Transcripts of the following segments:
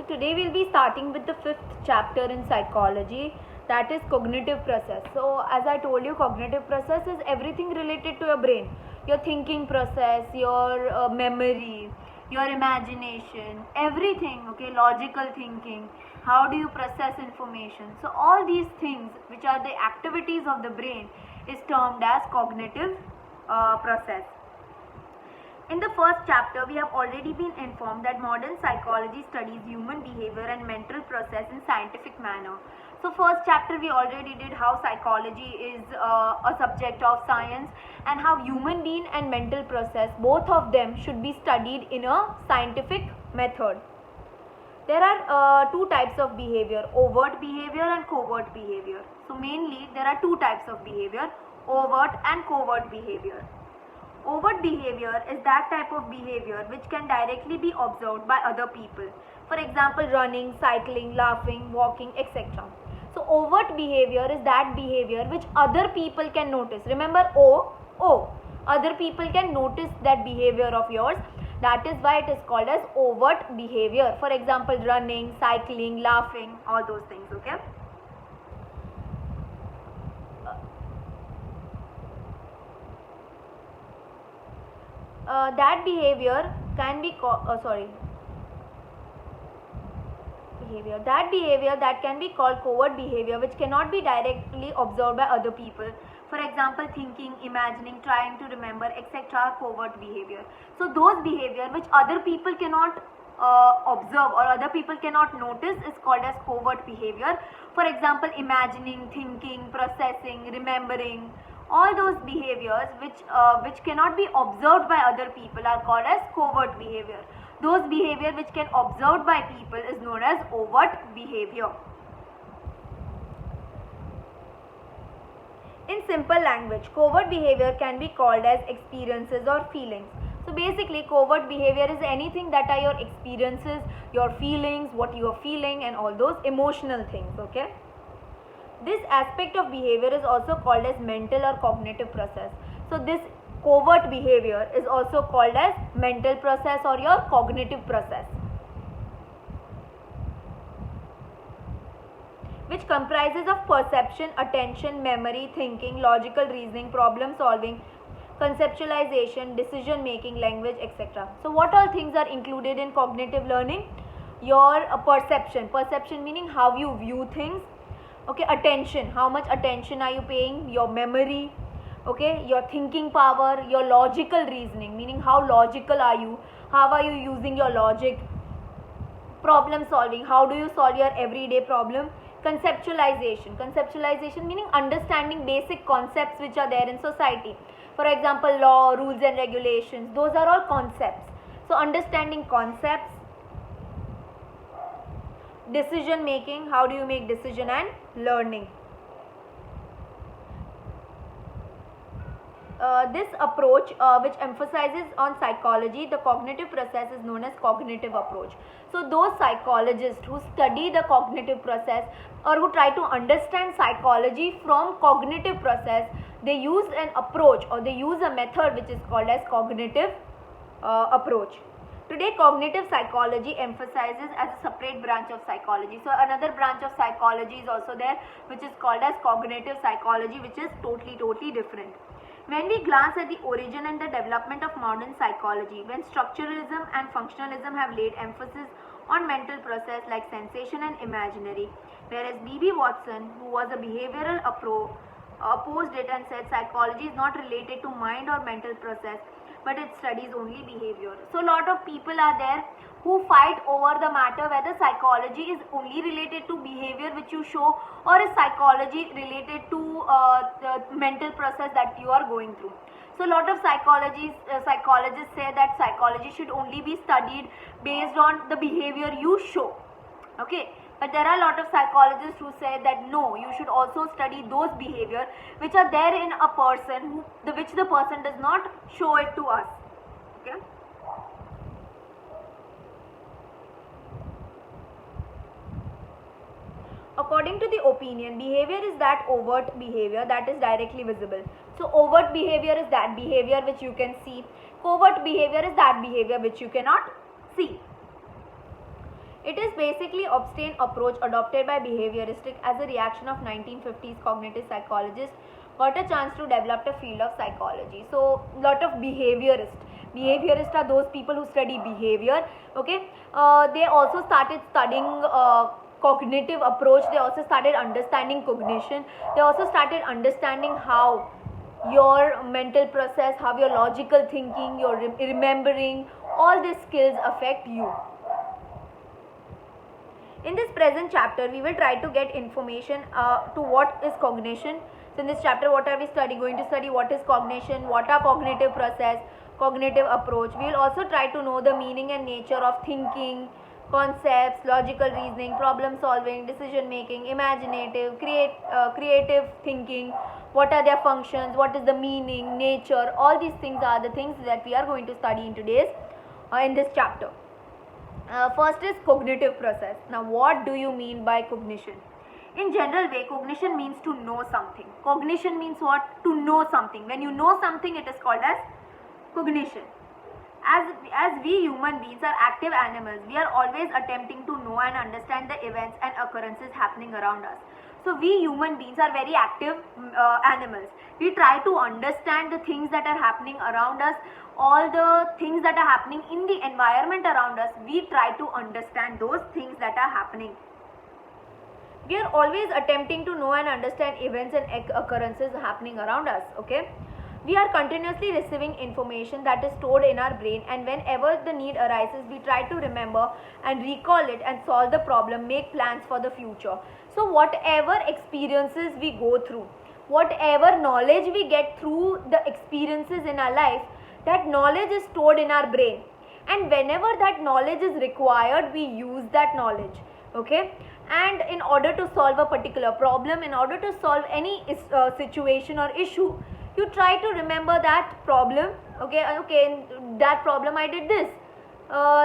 today we'll be starting with the 5th chapter in psychology, that is cognitive process. So as I told you, cognitive process is everything related to your brain, your thinking process, your memory, your imagination, everything, okay, logical thinking, how do you process information. So all these things which are the activities of the brain is termed as cognitive process. In the first chapter, we have already been informed that modern psychology studies human behavior and mental process in scientific manner. So first chapter we already did how psychology is a subject of science and how human being and mental process, both of them should be studied in a scientific method. There are two types of behavior, overt behavior and covert behavior. So mainly there are two types of behavior, overt and covert behavior. Overt behavior is that type of behavior which can directly be observed by other people. For example, running, cycling, laughing, walking, etc. So overt behavior is that behavior which other people can notice. Remember O. Other people can notice that behavior of yours. That is why it is called as overt behavior. For example, running, cycling, laughing, all those things, okay? That behavior can be that behavior that can be called covert behavior, which cannot be directly observed by other people. For example, thinking, imagining, trying to remember, etc. are covert behavior. So those behavior which other people cannot observe or other people cannot notice is called as covert behavior. For example, imagining, thinking, processing, remembering, all those behaviors which cannot be observed by other people are called as covert behavior. Those behavior which can observed by people is known as overt behavior. In simple language, covert behavior can be called as experiences or feelings. So basically, covert behavior is anything that are your experiences, your feelings, what you are feeling, and all those emotional things, okay? This aspect of behavior is also called as mental or cognitive process. So this covert behavior is also called as mental process or your cognitive process, which comprises of perception, attention, memory, thinking, logical reasoning, problem solving, conceptualization, decision making, language, etc. So what all things are included in cognitive learning? Your perception meaning how you view things, okay, attention, how much attention are you paying, your memory, okay, your thinking power, your logical reasoning meaning how logical are you, how are you using your logic, problem solving, how do you solve your everyday problem, conceptualization meaning understanding basic concepts which are there in society. For example, law, rules and regulations, those are all concepts. So understanding concepts, decision making, how do you make decision, and learning. This approach which emphasizes on psychology, the cognitive process is known as cognitive approach. So those psychologists who study the cognitive process or who try to understand psychology from cognitive process, they use an approach or they use a method which is called as cognitive approach. Today, cognitive psychology emphasizes as a separate branch of psychology. So another branch of psychology is also there which is called as cognitive psychology, which is totally different. When we glance at the origin and the development of modern psychology, when structuralism and functionalism have laid emphasis on mental process like sensation and imaginary, whereas B.B. Watson, who was a behavioral opposed it and said psychology is not related to mind or mental process, but it studies only behavior. So a lot of people are there who fight over the matter whether psychology is only related to behavior which you show or is psychology related to the mental process that you are going through. So a lot of psychologists say that psychology should only be studied based on the behavior you show, okay? But there are a lot of psychologists who say that no, you should also study those behavior which are there in a person which the person does not show it to us, okay? According to the opinion, behavior is that overt behavior that is directly visible. So overt behavior is that behavior which you can see. Covert behavior is that behavior which you cannot see. It is basically obstinate approach adopted by behavioristic as a reaction of 1950s cognitive psychologists got a chance to develop a field of psychology. So lot of behaviorists are those people who study behavior. Okay, they also started studying cognitive approach. They also started understanding cognition. They also started understanding how your mental process, how your logical thinking, your remembering, all these skills affect you. In this present chapter, we will try to get information to what is cognition. So in this chapter, what are we studying? Going to study what is cognition, what are cognitive process, cognitive approach. We will also try to know the meaning and nature of thinking, concepts, logical reasoning, problem solving, decision making, imaginative, creative thinking, what are their functions, what is the meaning, nature. All these things are the things that we are going to study in today's in this chapter. First is cognitive process. Now what do you mean by cognition? In general way, cognition means to know something. Cognition means what? To know something. When you know something, it is called as cognition. As we human beings are active animals, we are always attempting to know and understand the events and occurrences happening around us. So we human beings are very active animals. We try to understand the things that are happening around us, all the things that are happening in the environment around us. We try to understand those things that are happening. We are always attempting to know and understand events and occurrences happening around us. Okay. We are continuously receiving information that is stored in our brain, and whenever the need arises, we try to remember and recall it and solve the problem, make plans for the future. So whatever experiences we go through, whatever knowledge we get through the experiences in our life, that knowledge is stored in our brain, and whenever that knowledge is required, we use that knowledge. Okay, and in order to solve a particular problem, in order to solve any situation or issue, you try to remember that problem. Okay, in that problem I did this.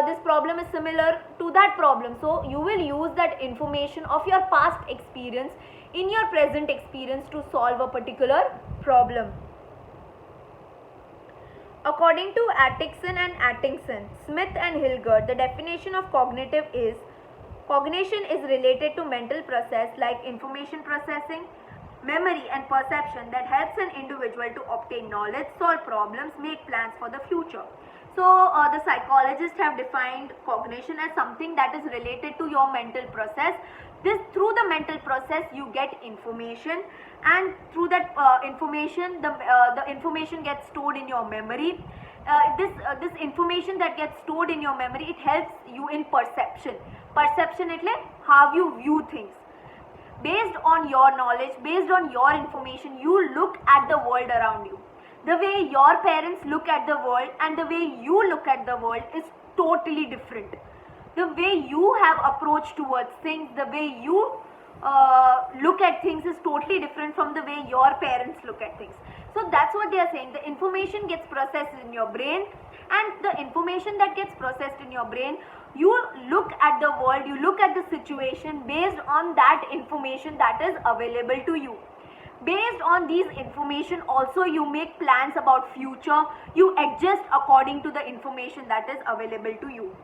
This problem is similar to that problem. So you will use that information of your past experience in your present experience to solve a particular problem. According to Atkinson and Atkinson, Smith and Hilgert, the definition of cognitive is: cognition is related to mental process like information processing, memory and perception that helps an individual to obtain knowledge, solve problems, make plans for the future. So the psychologists have defined cognition as something that is related to your mental process. Through the mental process you get information, and through that information the information gets stored in your memory. This information that gets stored in your memory, it helps you in perception. Perception એટલે how you view things. Based on your knowledge, based on your information, you look at the world around you. The way your parents look at the world and the way you look at the world is totally different. The way you have approach towards things, the way you look at things is totally different from the way your parents look at things. So that's what they are saying. The information gets processed in your brain, and the information that gets processed in your brain, you look at the world, you look at the situation based on that information that is available to you. Based on these information also you make plans about future, you adjust according to the information that is available to you.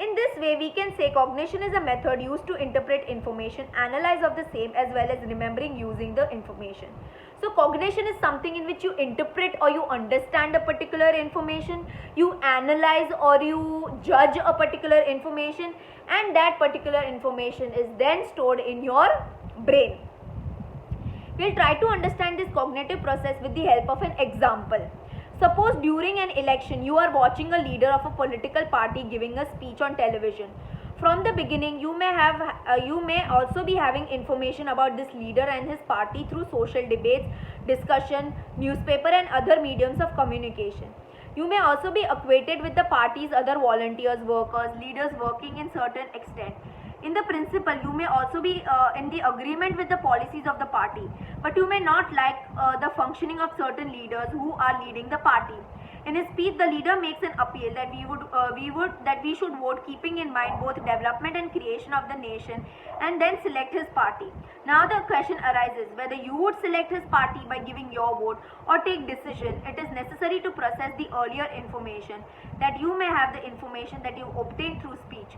In this way, we can say cognition is a method used to interpret information, analyze of the same, as well as remembering using the information. So cognition is something in which you interpret or you understand a particular information, you analyze or you judge a particular information, and that particular information is then stored in your brain. We'll try to understand this cognitive process with the help of an example. Suppose during an election you are watching a leader of a political party giving a speech on television. From the beginning, you may also be having information about this leader and his party through social debates, discussion, newspaper and other mediums of communication. You may also be acquainted with the party's other volunteers, workers, leaders working in certain extent. In the principle, you may also be in the agreement with the policies of the party, but you may not like the functioning of certain leaders who are leading the party. In his speech, the leader makes an appeal that we should vote keeping in mind both development and creation of the nation, and then select his party. Now the question arises whether you would select his party by giving your vote or take decision. It is necessary to process the earlier information that you may have the information that you obtained through speech.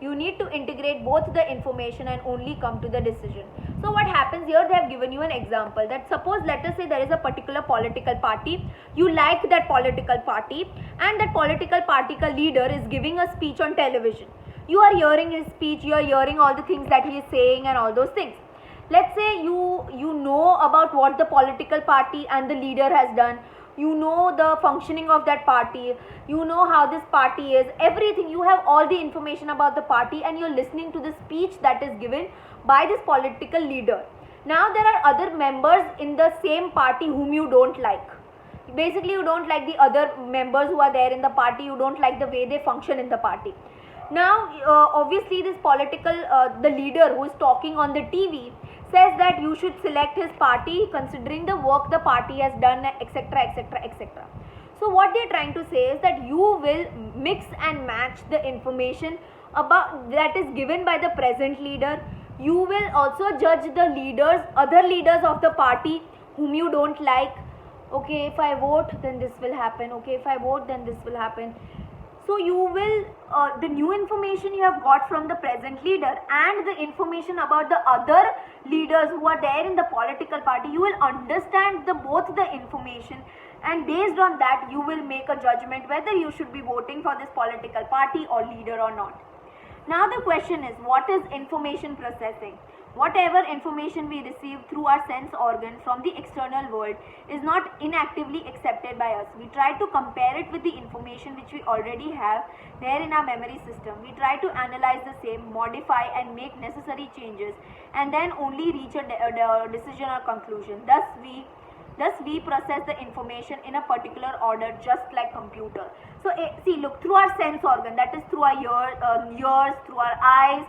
You need to integrate both the information and only come to the decision. So what happens here, they have given you an example that suppose let us say there is a particular political party, you like that political party, and that political party leader is giving a speech on television. You are hearing his speech, you are hearing all the things that he is saying and all those things. Let's say you know about what the political party and the leader has done, you know the functioning of that party, you know how this party is, everything, you have all the information about the party, and you're listening to the speech that is given by this political leader. Now there are other members in the same party whom you don't like. Basically you don't like the other members who are there in the party, you don't like the way they function in the party. Now obviously this political the leader who is talking on the TV says that you should select his party considering the work the party has done, etc, etc, etc. So what they are trying to say is that you will mix and match the information about that is given by the present leader. You will also judge the leaders, other leaders of the party whom you don't like. Okay, if I vote then this will happen, okay, if I vote then this will happen. So you will, the new information you have got from the present leader and the information about the other leaders who are there in the political party, you will understand both the information, and based on that you will make a judgment whether you should be voting for this political party or leader or not. Now the question is, what is information processing? Whatever information we receive through our sense organ from the external world is not inactively accepted by us. We try to compare it with the information which we already have there in our memory system. We try to analyze the same, modify and make necessary changes, and then only reach a decision or conclusion. Thus we process the information in a particular order, just like computer. So see, look, through our sense organ, that is through our ears, through our eyes,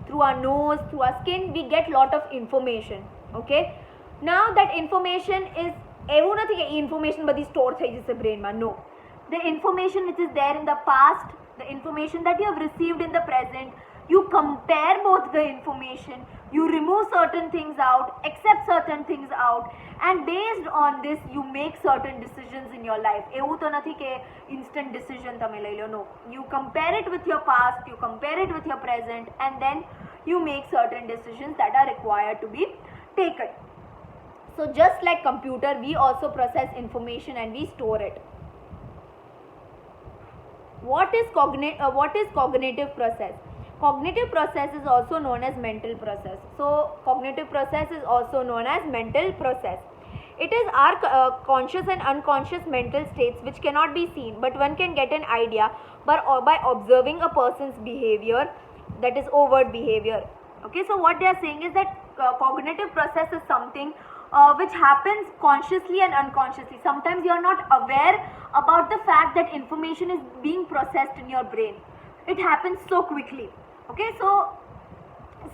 through our nose, through our skin, we get lot of information. Okay, now that information is એવું નથી કે information બધી store થઈ જશે brainમાં. No, the information which is there in the past, the information that you have received in the present, you compare both the information, you remove certain things out, accept certain things out, and based on this you make certain decisions in your life. એવું તો નથી કે instant decision તમે લઈ લો. No, you compare it with your past, you compare it with your present, and then you make certain decisions that are required to be taken. So just like computer, we also process information and we store it. What is cognitive process? Cognitive process is also known as mental process. So cognitive process is also known as mental process. It is our conscious and unconscious mental states which cannot be seen, but one can get an idea by observing a person's behavior, that is overt behavior. Okay, so what they are saying is that cognitive process is something which happens consciously and unconsciously. Sometimes you are not aware about the fact that information is being processed in your brain. It happens so quickly. Okay, so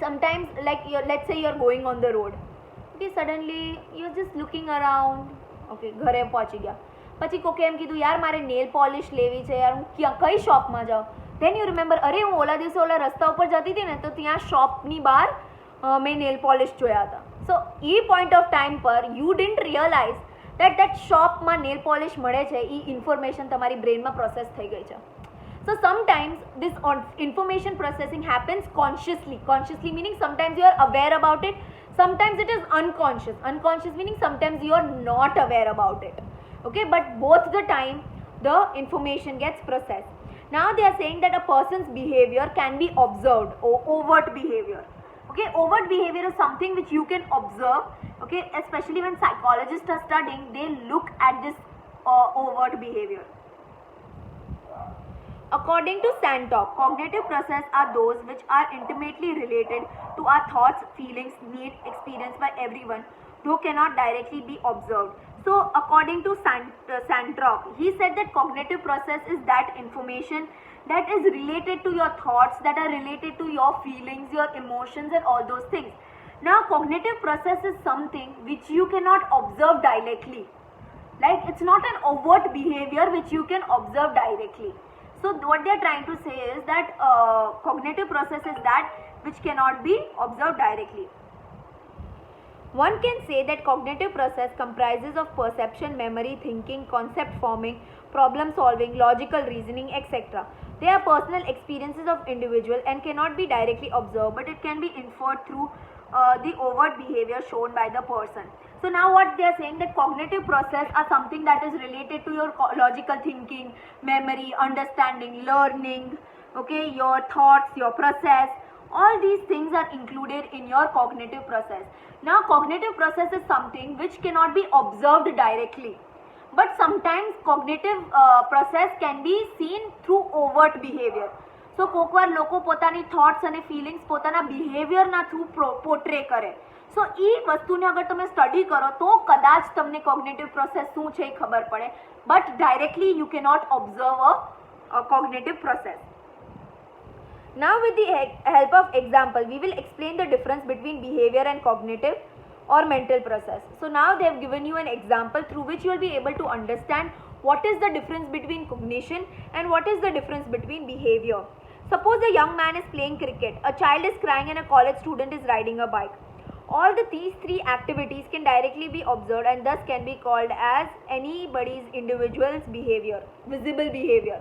sometimes like let's say you're going on the road. Okay, suddenly you're just looking around. Okay, ઘરે પહોંચી ગયા પછી કોકે એમ કીધું યાર મારે nail polish લેવી છે યાર, હું કઈ શોપમાં જાઉં? Then you remember, અરે હું ઓલા દિવસે ઓલા રસ્તા ઉપર જતી હતી ને તો ત્યાં શોપની બહાર મેં નેલ પોલિશ જોયા હતા. So a point of time પર you didn't realize that શોપમાં નેલ પોલિશ મળે છે, એ ઇન્ફોર્મેશન તમારી બ્રેનમાં પ્રોસેસ થઈ ગઈ છે. So sometimes this information processing happens consciously. Consciously meaning sometimes you are aware about it, sometimes it is unconscious. Unconscious meaning sometimes you are not aware about it. Okay, but both the time the information gets processed. Now they are saying that a person's behavior can be observed, or overt behavior. Okay, overt behavior is something which you can observe. Okay, especially when psychologists are studying, they look at this overt behavior. According to Sandtalk, cognitive process are those which are intimately related to our thoughts, feelings, needs experienced by everyone, though cannot directly be observed. So according to Sandtalk, he said that cognitive process is that information that is related to your thoughts, that are related to your feelings, your emotions and all those things. Now cognitive process is something which you cannot observe directly. Like it's not an overt behavior which you can observe directly. So what they are trying to say is that cognitive process is that which cannot be observed directly. One can say that cognitive process comprises of perception, memory, thinking, concept forming, problem solving, logical reasoning, etc. They are personal experiences of individual and cannot be directly observed, but it can be inferred through the overt behavior shown by the person. So now what they are saying, that cognitive process are something that is related to your logical thinking, memory, understanding, learning, okay, your thoughts, your process. All these things are included in your cognitive process. Now cognitive process is something which cannot be observed directly, but sometimes cognitive process can be seen through overt behavior. So કોક વાર લોકો પોતાની thoughts અને feelings પોતાના બિહેવિયરના through પોર્ટ્રે કરે. સો એ વસ્તુને અગર તમે study કરો તો કદાચ તમને કોગ્નેટિવ પ્રોસેસ શું છે એ ખબર પડે, but directly you cannot observe a cognitive process. Now with the help of example, we will explain the difference between behavior and cognitive or mental process. So now they have given you an example through which you will be able to understand what is the difference between cognition and what is the difference between behavior. Suppose a young man is playing cricket, a child is crying and a college student is riding a bike. All these three activities can directly be observed and thus can be called as anybody's individual's behavior, visible behavior.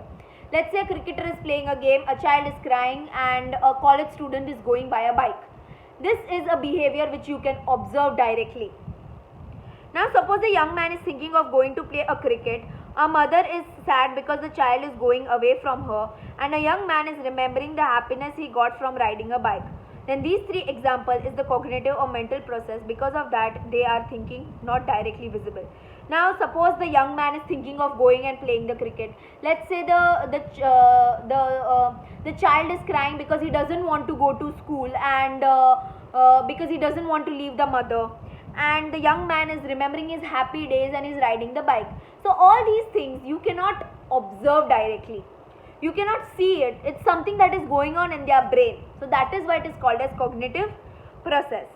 Let's say a cricketer is playing a game, a child is crying and a college student is going by a bike. This is a behavior which you can observe directly. Now suppose a young man is thinking of going to play a cricket. A mother is sad because the child is going away from her, and a young man is remembering the happiness he got from riding a bike. Then these three examples is the cognitive or mental process. Because of that, they are thinking, not directly visible. Now suppose the young man is thinking of going and playing the cricket. Let's say the child is crying because he doesn't want to go to school and because he doesn't want to leave the mother. And the young man is remembering his happy days and is riding the bike. So all these things you cannot observe directly. You cannot see it. It's something that is going on in their brain. So that is why it is called as cognitive process.